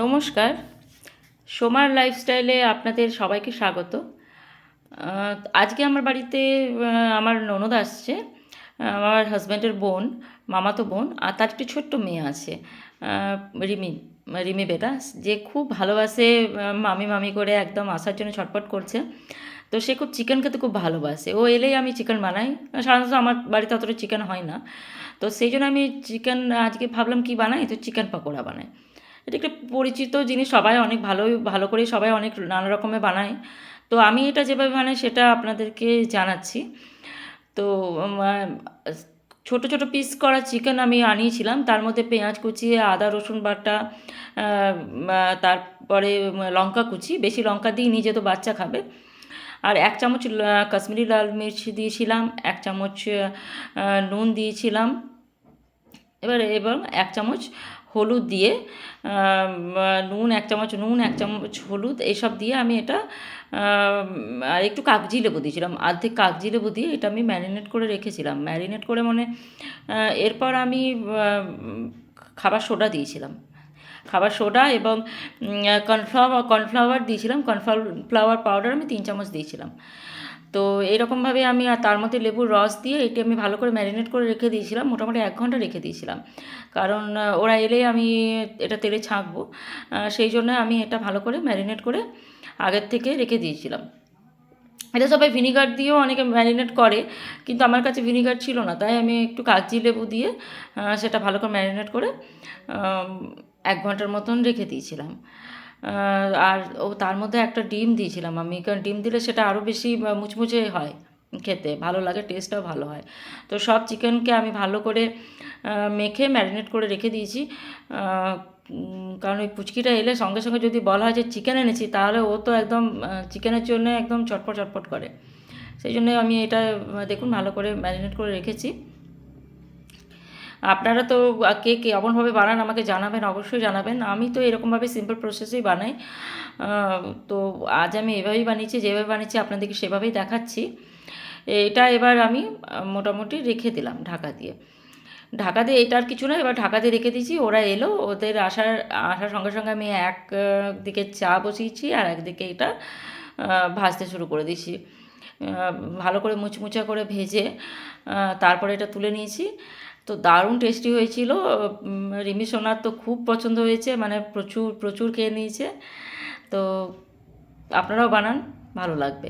নমস্কার, সোমার লাইফস্টাইলে আপনাদের সবাইকে স্বাগত। আজকে আমার বাড়িতে আমার ননদ আসছে, আমার হাজব্যান্ডের বোন, মামাতো বোন, আর তার একটি ছোট্ট মেয়ে আছে, আহ, রিমি রিমি বেটা, যে খুব ভালোবাসে, মামি মামি করে একদম আসার জন্য ছটফট করছে। তো সে খুব চিকেন খেতে খুব ভালোবাসে, ও এলেই আমি চিকেন বানাই। সাধারণত আমার বাড়িতে অতটা চিকেন হয় না, তো সেই জন্য আমি চিকেন আজকে ভাবলাম কি বানাই, তো চিকেন পকোড়া বানাই। এটা একটা পরিচিত জিনিস, সবাই অনেক ভালো করে সবাই অনেক নানা রকমের বানায়। তো আমি এটা যেভাবে বানাই সেটা আপনাদেরকে জানাচ্ছি। তো ছোট ছোট পিস করা চিকেন আমি আনিয়েছিলাম, তার মধ্যে পেঁয়াজ কুচি, আদা রসুন বাটা, তারপরে লঙ্কা কুচি, বেশি লঙ্কা দিইনি যেহেতু বাচ্চা খাবে, আর 1 চামচ কাশ্মীরি লাল মির্চ দিয়েছিলাম, 1 চামচ নুন দিয়েছিলাম, এবং 1 চামচ হলুদ দিয়ে, নুন 1 চামচ হলুদ, এইসব দিয়ে আমি এটা, আর একটু কাগজি লেবু দিয়েছিলাম, অর্ধেক কাগজি লেবু দিয়ে এটা আমি ম্যারিনেট করে রেখেছিলাম। ম্যারিনেট করে মানে এরপর আমি খাবার সোডা দিয়েছিলাম, খাবার সোডা এবং কর্নফ্লাওয়ার দিয়েছিলাম, কর্নফ্লাওয়ার পাউডার আমি 3 চামচ দিয়েছিলাম। তো এইরকমভাবে আমি, আর তার মধ্যে লেবুর রস দিয়ে এটি আমি ভালো করে ম্যারিনেট করে রেখে দিয়েছিলাম, মোটামুটি 1 ঘন্টা রেখে দিয়েছিলাম। কারণ ওরা এলেই আমি এটা তেলে ছাঁকবো, সেই জন্য আমি এটা ভালো করে ম্যারিনেট করে আগের থেকে রেখে দিয়েছিলাম। এটা সবাই ভিনিগার দিয়েও অনেকে ম্যারিনেট করে, কিন্তু আমার কাছে ভিনিগার ছিল না, তাই আমি একটু কাগজি লেবু দিয়ে সেটা ভালো করে ম্যারিনেট করে 1 ঘন্টার মতন রেখে দিয়েছিলাম। আর তার মধ্যে একটা ডিম দিয়েছিলাম আমি, কারণ ডিম দিলে সেটা আরও বেশি মুচমুচে হয়, খেতে ভালো লাগে, টেস্টটাও ভালো হয়। তো সব চিকেনকে আমি ভালো করে মেখে ম্যারিনেট করে রেখে দিয়েছি। কারণ ওই পুচকিটা এলে সঙ্গে সঙ্গে যদি বলা হয় যে চিকেন এনেছি, তাহলে ও তো একদম চিকেনের জন্য একদম চটপট চটপট করে। সেই জন্য আমি এটা দেখুন ভালো করে ম্যারিনেট করে রেখেছি। আপনারা তো কে কেমনভাবে বানান আমাকে জানাবেন, অবশ্যই জানাবেন। আমি তো এরকমভাবে সিম্পল প্রসেসেই বানাই। তো আজ আমি এভাবেই বানিয়েছি, যেভাবে বানিয়েছি আপনাদেরকে সেভাবেই দেখাচ্ছি। এটা এবার আমি মোটামুটি রেখে দিলাম ঢাকা দিয়ে। ঢাকা দিয়ে, এটা আর কিছু না, এবার ঢাকা দিয়ে রেখে দিয়েছি। ওরা এলো, ওদের আসার সঙ্গে সঙ্গে আমি দিকে চা বসিয়েছি, আর একদিকে এটা ভাজতে শুরু করে দিয়েছি। ভালো করে মুচমুচা করে ভেজে তারপরে এটা তুলে নিয়েছি। তো দারুণ টেস্টি হয়েছিল। রিমি সোনার তো খুব পছন্দ হয়েছে, মানে প্রচুর প্রচুর খেয়ে নিয়েছে। তো আপনারাও বানান, ভালো লাগবে।